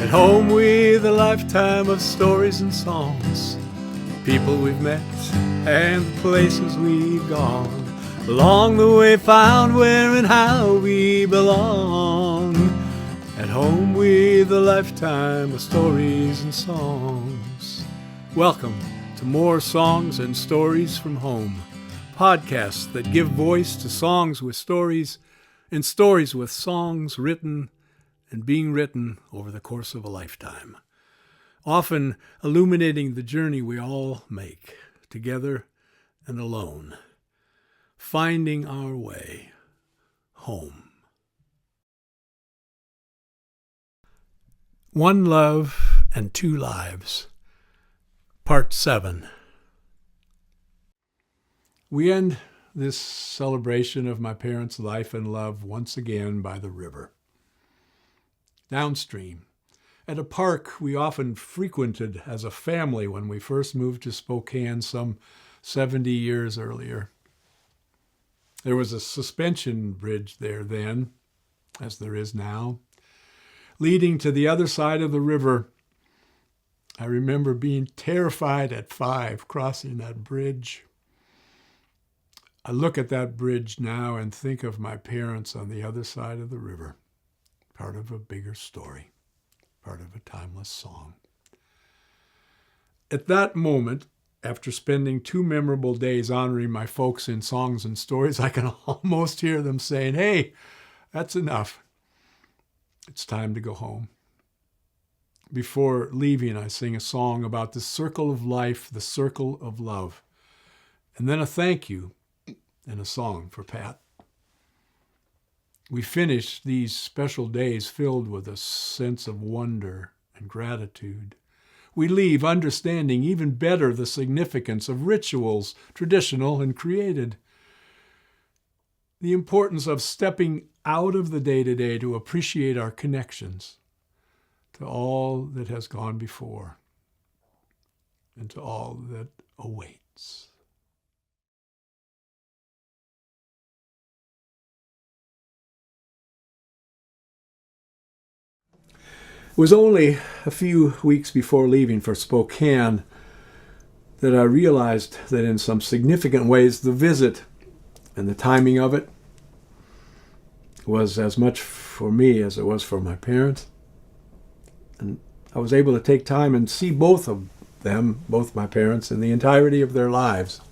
At home with a lifetime of stories and songs, people we've met and the places we've gone. Along the way found where and how we belong. At home with a lifetime of stories and songs. Welcome to more Songs and Stories from Home, podcasts that give voice to songs with stories and stories with songs written and being written over the course of a lifetime, often illuminating the journey we all make, together and alone, finding our way home. One Love and Two Lives, Part 7. We end this celebration of my parents' life and love once again by the river. Downstream, at a park we often frequented as a family when we first moved to Spokane some 70 years earlier. There was a suspension bridge there then, as there is now, leading to the other side of the river. I remember being terrified at 5 crossing that bridge. I look at that bridge now and think of my parents on the other side of the river. Part of a bigger story, part of a timeless song. At that moment, after spending 2 memorable days honoring my folks in songs and stories, I can almost hear them saying, "Hey, that's enough. It's time to go home." Before leaving, I sing a song about the circle of life, the circle of love, and then a thank you and a song for Pat. We finish these special days filled with a sense of wonder and gratitude. We leave understanding even better the significance of rituals, traditional and created. The importance of stepping out of the day-to-day to appreciate our connections to all that has gone before and to all that awaits. It was only a few weeks before leaving for Spokane that I realized that in some significant ways the visit and the timing of it was as much for me as it was for my parents. And I was able to take time and see both of them, both my parents, in the entirety of their lives,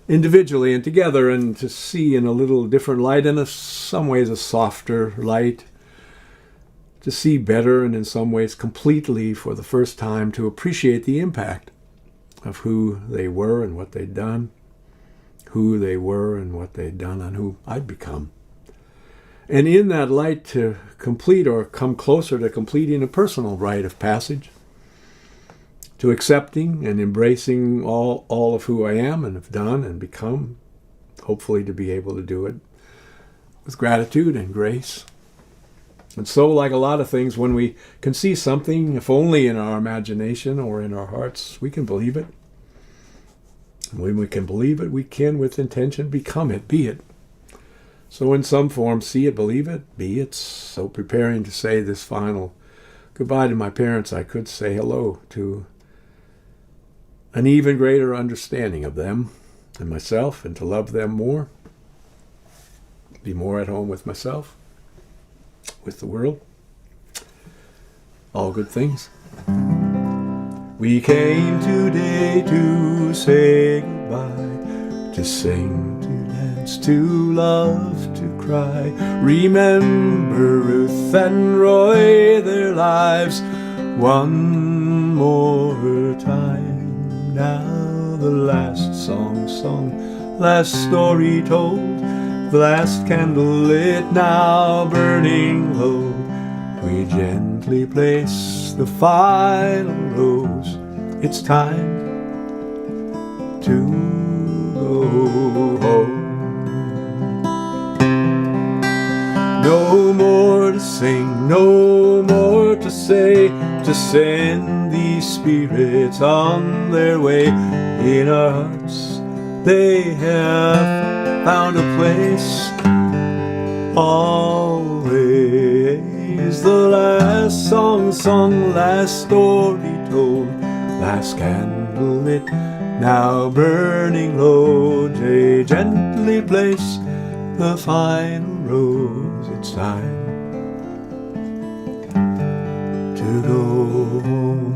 individually and together, and to see in a little different light, and in some ways a softer light, to see better and in some ways completely for the first time, to appreciate the impact of who they were and what they'd done, who they were and what they'd done, and who I'd become. And in that light to complete or come closer to completing a personal rite of passage, to accepting and embracing all of who I am and have done and become, hopefully to be able to do it with gratitude and grace. And so, like a lot of things, when we can see something, if only in our imagination or in our hearts, we can believe it. And when we can believe it, we can, with intention, become it, be it. So in some form, see it, believe it, be it. So preparing to say this final goodbye to my parents, I could say hello to an even greater understanding of them and myself, and to love them more, be more at home with myself, with the world, all good things. We came today to say goodbye, to sing, to dance, to love, to cry. Remember Ruth and Roy, their lives one more time. Now the last song sung, last story told, the last candle lit, now burning low. We gently place the final rose. It's time to go home. No more to sing, no more to say, to send these spirits on their way. In our hearts they have found a place, always. The last song sung, last story told, last candle lit, now burning low. They gently place the final rose. It's time to go home.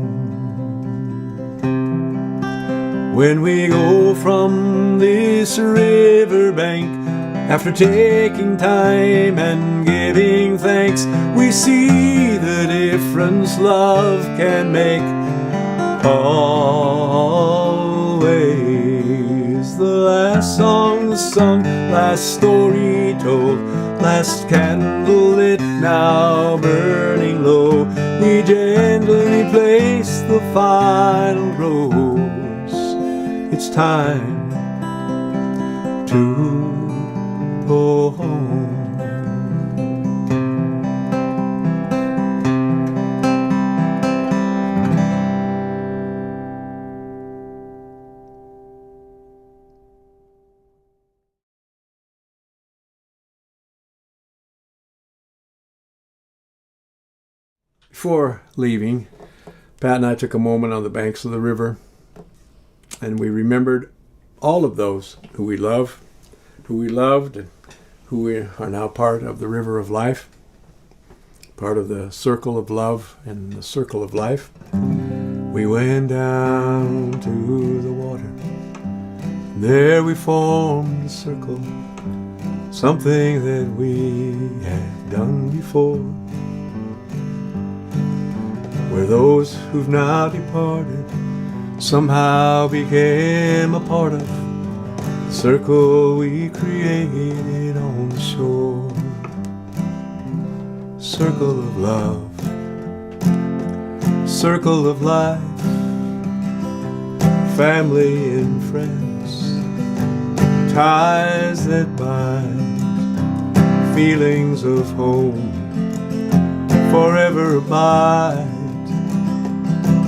When we go from this riverbank, after taking time and giving thanks, we see the difference love can make. Always the last song sung, last story told, last candle lit, now burning low. We gently place the final rose. It's time to go home. Before leaving, Pat and I took a moment on the banks of the river, and we remembered all of those who we love, who we loved, and who we are now part of the river of life, part of the circle of love and the circle of life. We went down to the water. There we formed a circle, something that we had done before. Where those who've now departed somehow became a part of the circle we created on the shore. Circle of love, circle of life, family and friends, ties that bind, feelings of home forever abide.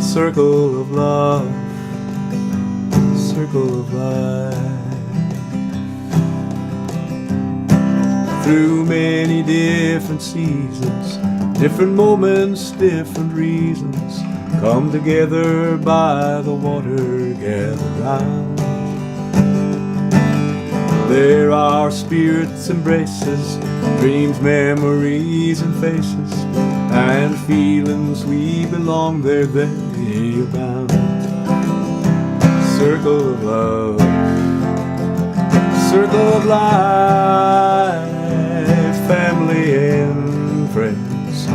Circle of love, circle of life. Through many different seasons, different moments, different reasons, come together by the water, gather round. There are spirits, embraces, dreams, memories, and faces, and feelings we belong there, they abound. Circle of love, circle of life, family and friends,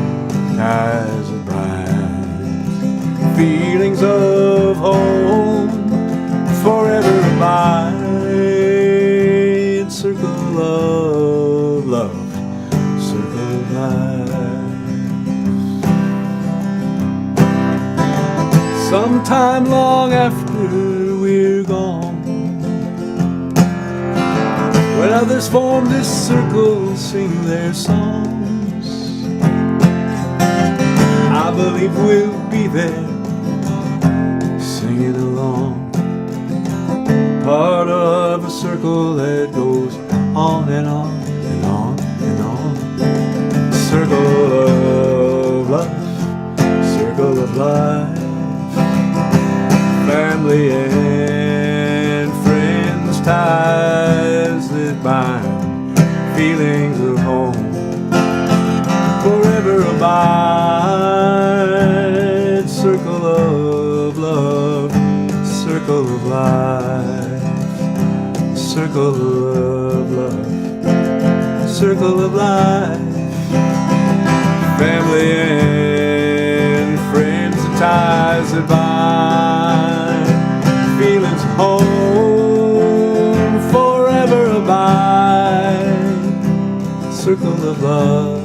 ties of bright, feelings of home forever abide. Circle of love, circle of life. Sometime long after we're gone, when others form this circle, sing their songs, I believe we'll be there, singing along, part of a circle that goes on and on and on and on. Circle of love, circle of life, family and friends, ties that bind, feelings of home forever abide. Circle of love, circle of life, circle of love, circle of life, family and friends, and ties that bind, feelings of home forever abide. Circle of love,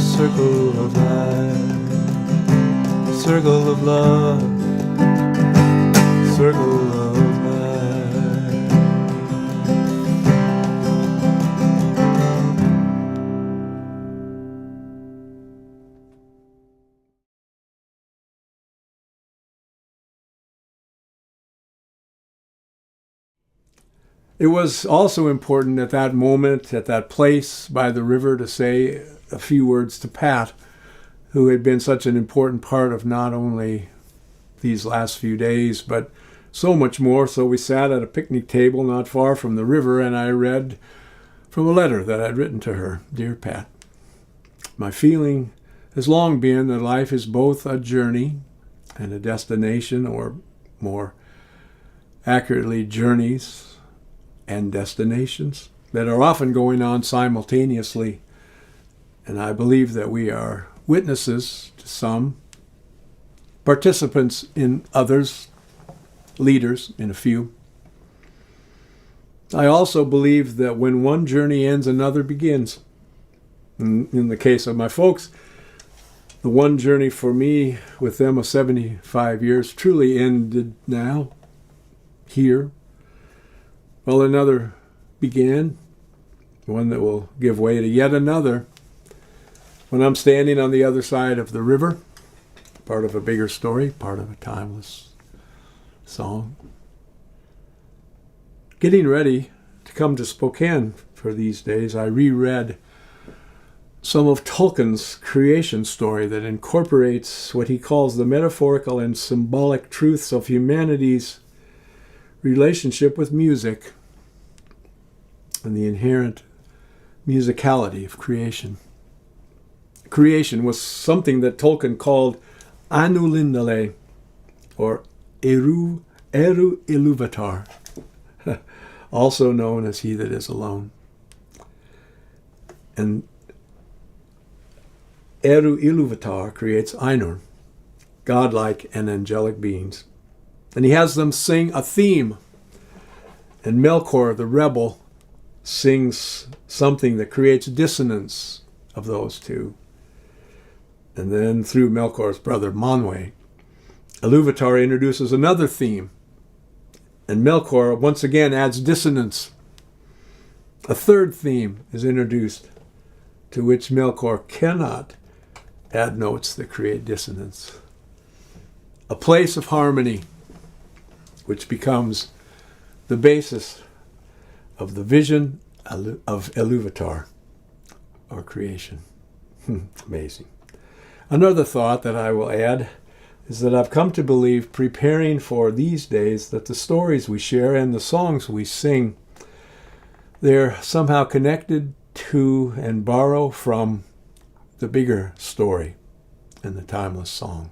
circle of life, circle of love, circle of life. It was also important at that moment, at that place by the river, to say a few words to Pat who had been such an important part of not only these last few days, but so much more. So we sat at a picnic table not far from the river, and I read from a letter that I'd written to her. Dear Pat, my feeling has long been that life is both a journey and a destination, or more accurately, journeys and destinations that are often going on simultaneously. And I believe that we are witnesses to some, participants in others, leaders in a few. I also believe that when one journey ends, another begins. In the case of my folks, the one journey for me with them of 75 years truly ended now, here, while another began, one that will give way to yet another. When I'm standing on the other side of the river, part of a bigger story, part of a timeless song, getting ready to come to Spokane for these days, I reread some of Tolkien's creation story that incorporates what he calls the metaphorical and symbolic truths of humanity's relationship with music and the inherent musicality of creation. Creation was something that Tolkien called Anulindale, or Eru Iluvatar, also known as He That Is Alone. And Eru Iluvatar creates Ainur, godlike and angelic beings. And he has them sing a theme. And Melkor, the rebel, sings something that creates dissonance of those two. And then through Melkor's brother Manwë, Iluvatar introduces another theme. And Melkor once again adds dissonance. A third theme is introduced, to which Melkor cannot add notes that create dissonance. A place of harmony, which becomes the basis of the vision of Iluvatar, or creation. Amazing. Another thought that I will add is that I've come to believe, preparing for these days, that the stories we share and the songs we sing, they're somehow connected to and borrow from the bigger story and the timeless song.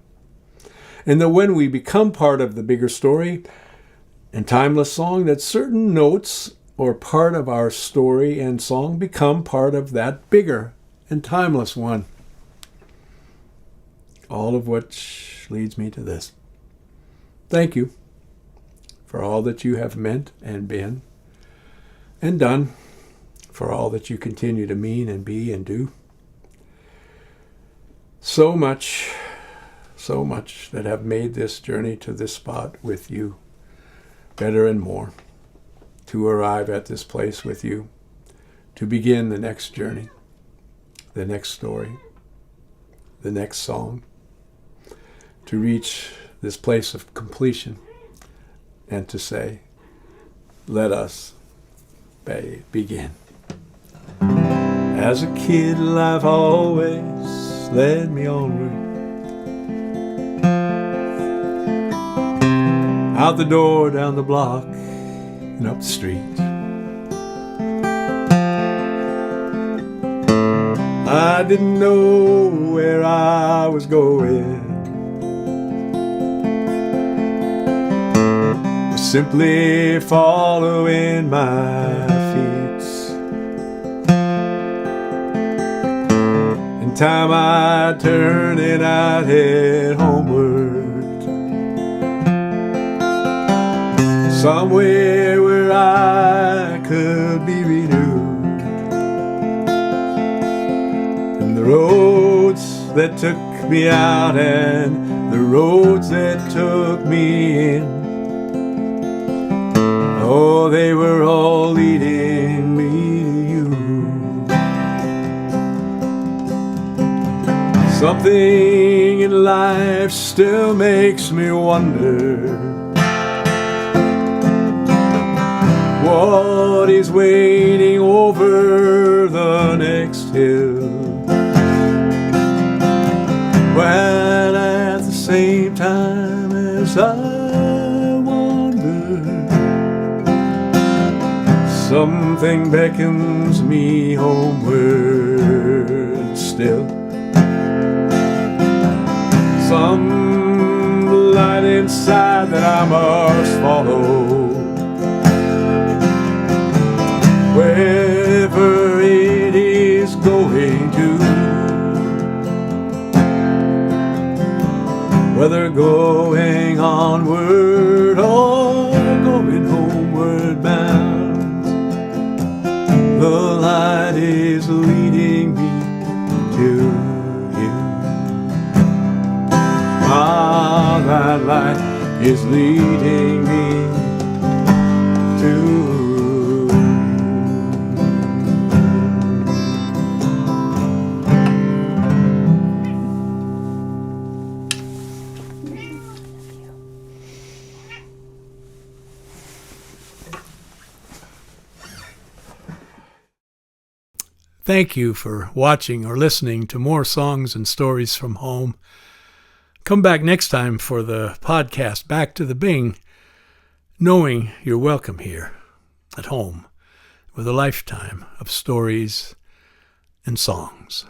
And that when we become part of the bigger story and timeless song, that certain notes or part of our story and song become part of that bigger and timeless one. All of which leads me to this. Thank you for all that you have meant and been and done, for all that you continue to mean and be and do. So much that have made this journey to this spot with you better and more, to arrive at this place with you, to begin the next journey, the next story, the next song, to reach this place of completion and to say, let us begin. As a kid, life always led me onward, out the door, down the block, and up the street. I didn't know where I was going, simply following my feet. In time I'd turn and I'd head homeward, somewhere where I could be renewed. And the roads that took me out and the roads that took me in, oh, they were all leading me to you. Something in life still makes me wonder what is waiting over the next hill. While at the same time as I wander, something beckons me homeward still. Some light inside that I must follow, wherever it is going to. Whether going onward or going homeward bound, the light is leading me to you. That light is leading me to you. Thank you for watching or listening to more songs and stories from home. Come back next time for the podcast Back to the Bing, knowing you're welcome here at home with a lifetime of stories and songs.